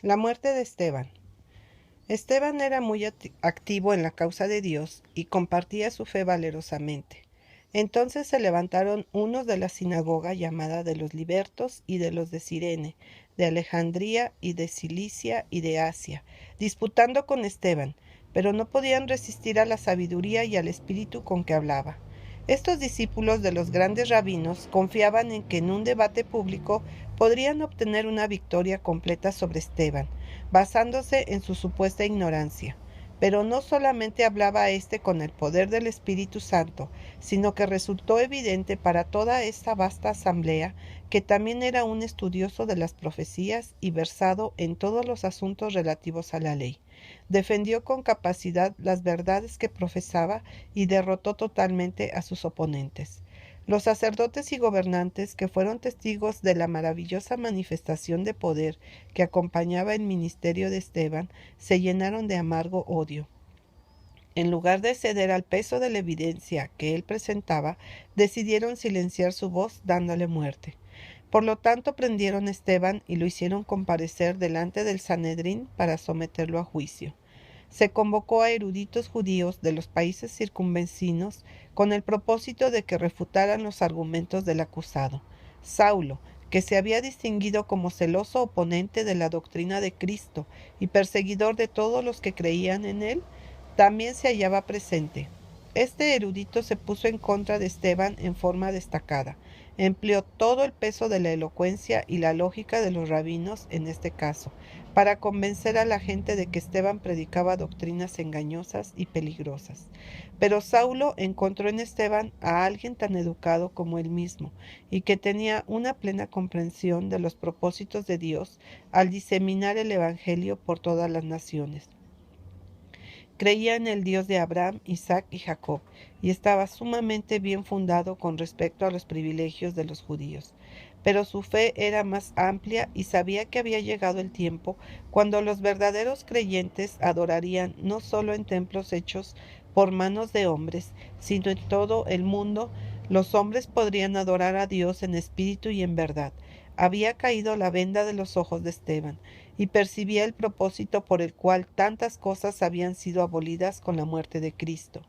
La muerte de Esteban. Esteban era muy activo en la causa de Dios y compartía su fe valerosamente. Entonces se levantaron unos de la sinagoga llamada de los libertos y de los de Cirene, de Alejandría y de Cilicia y de Asia, disputando con Esteban, pero no podían resistir a la sabiduría y al espíritu con que hablaba. Estos discípulos de los grandes rabinos confiaban en que en un debate público podrían obtener una victoria completa sobre Esteban, basándose en su supuesta ignorancia. Pero no solamente hablaba éste con el poder del Espíritu Santo, sino que resultó evidente para toda esta vasta asamblea que también era un estudioso de las profecías y versado en todos los asuntos relativos a la ley. Defendió con capacidad las verdades que profesaba y derrotó totalmente a sus oponentes. Los sacerdotes y gobernantes, que fueron testigos de la maravillosa manifestación de poder que acompañaba el ministerio de Esteban, se llenaron de amargo odio. En lugar de ceder al peso de la evidencia que él presentaba, decidieron silenciar su voz dándole muerte. Por lo tanto, prendieron a Esteban y lo hicieron comparecer delante del Sanedrín para someterlo a juicio. Se convocó a eruditos judíos de los países circunvecinos con el propósito de que refutaran los argumentos del acusado. Saulo, que se había distinguido como celoso oponente de la doctrina de Cristo y perseguidor de todos los que creían en él, también se hallaba presente. Este erudito se puso en contra de Esteban en forma destacada. Empleó todo el peso de la elocuencia y la lógica de los rabinos en este caso, para convencer a la gente de que Esteban predicaba doctrinas engañosas y peligrosas. Pero Saulo encontró en Esteban a alguien tan educado como él mismo, y que tenía una plena comprensión de los propósitos de Dios al diseminar el Evangelio por todas las naciones. Creía en el Dios de Abraham, Isaac y Jacob, y estaba sumamente bien fundado con respecto a los privilegios de los judíos. Pero su fe era más amplia y sabía que había llegado el tiempo cuando los verdaderos creyentes adorarían no solo en templos hechos por manos de hombres, sino en todo el mundo. Los hombres podrían adorar a Dios en espíritu y en verdad. Había caído la venda de los ojos de Esteban, y percibía el propósito por el cual tantas cosas habían sido abolidas con la muerte de Cristo.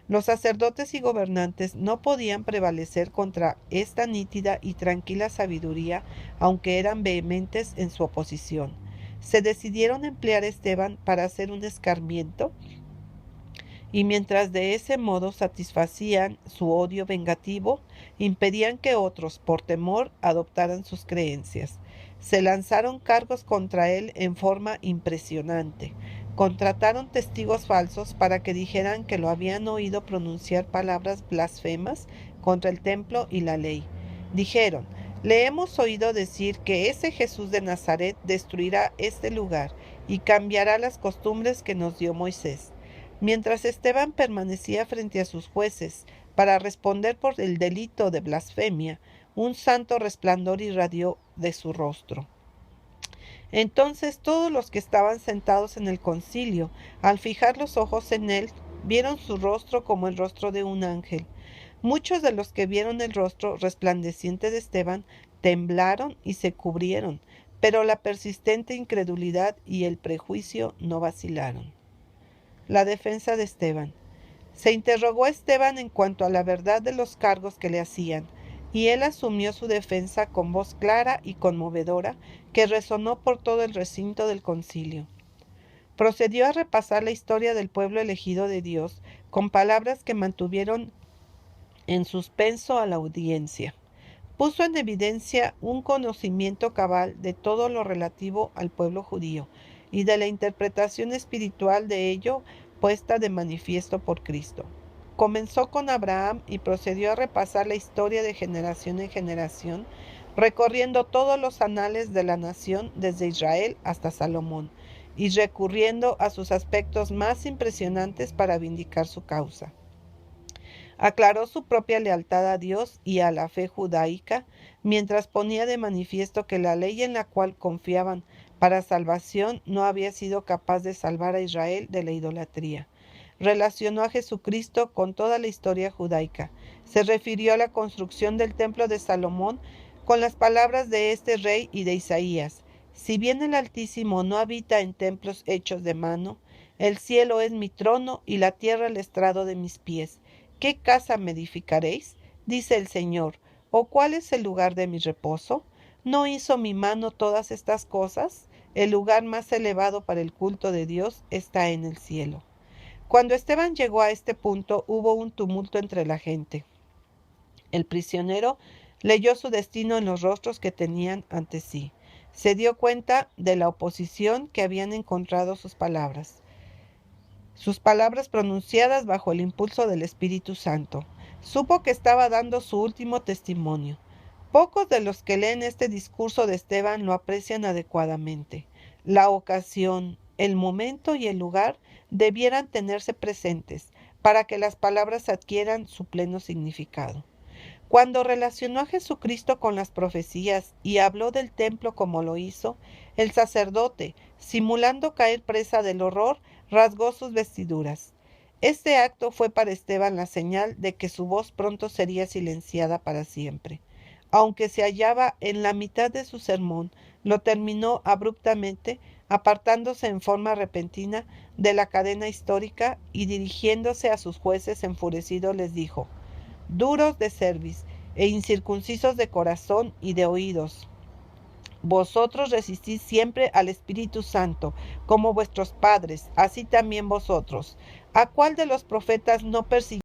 Los sacerdotes y gobernantes no podían prevalecer contra esta nítida y tranquila sabiduría, aunque eran vehementes en su oposición. Se decidieron emplear a Esteban para hacer un escarmiento, y mientras de ese modo satisfacían su odio vengativo, impedían que otros, por temor, adoptaran sus creencias. Se lanzaron cargos contra él en forma impresionante. Contrataron testigos falsos para que dijeran que lo habían oído pronunciar palabras blasfemas contra el templo y la ley. Dijeron: le hemos oído decir que ese Jesús de Nazaret destruirá este lugar y cambiará las costumbres que nos dio Moisés. Mientras Esteban permanecía frente a sus jueces para responder por el delito de blasfemia, un santo resplandor irradió de su rostro. Entonces todos los que estaban sentados en el concilio, al fijar los ojos en él, vieron su rostro como el rostro de un ángel. Muchos de los que vieron el rostro resplandeciente de Esteban temblaron y se cubrieron, pero la persistente incredulidad y el prejuicio no vacilaron. La defensa de Esteban. Se interrogó a Esteban en cuanto a la verdad de los cargos que le hacían, y él asumió su defensa con voz clara y conmovedora que resonó por todo el recinto del concilio. Procedió a repasar la historia del pueblo elegido de Dios con palabras que mantuvieron en suspenso a la audiencia. Puso en evidencia un conocimiento cabal de todo lo relativo al pueblo judío y de la interpretación espiritual de ello puesta de manifiesto por Cristo. Comenzó con Abraham y procedió a repasar la historia de generación en generación, recorriendo todos los anales de la nación desde Israel hasta Salomón, y recurriendo a sus aspectos más impresionantes para vindicar su causa. Aclaró su propia lealtad a Dios y a la fe judaica, mientras ponía de manifiesto que la ley en la cual confiaban para salvación no había sido capaz de salvar a Israel de la idolatría. Relacionó a Jesucristo con toda la historia judaica. Se refirió a la construcción del templo de Salomón con las palabras de este rey y de Isaías, Si bien el Altísimo no habita en templos hechos de mano, el cielo es mi trono y la tierra el estrado de mis pies. ¿Qué casa me edificaréis? Dice el Señor. ¿O cuál es el lugar de mi reposo? ¿No hizo mi mano todas estas cosas? El lugar más elevado para el culto de Dios está en el cielo. Cuando Esteban llegó a este punto, hubo un tumulto entre la gente. El prisionero leyó su destino en los rostros que tenían ante sí. Se dio cuenta de la oposición que habían encontrado sus palabras pronunciadas bajo el impulso del Espíritu Santo. Supo que estaba dando su último testimonio. Pocos de los que leen este discurso de Esteban lo aprecian adecuadamente. La ocasión, el momento y el lugar debieran tenerse presentes para que las palabras adquieran su pleno significado. Cuando relacionó a Jesucristo con las profecías y habló del templo como lo hizo, el sacerdote, simulando caer presa del horror, rasgó sus vestiduras. Este acto fue para Esteban la señal de que su voz pronto sería silenciada para siempre. Aunque se hallaba en la mitad de su sermón, lo terminó abruptamente, apartándose en forma repentina de la cadena histórica y dirigiéndose a sus jueces enfurecidos les dijo: duros de cerviz e incircuncisos de corazón y de oídos. Vosotros resistís siempre al Espíritu Santo, como vuestros padres, así también vosotros. ¿A cuál de los profetas no persiguió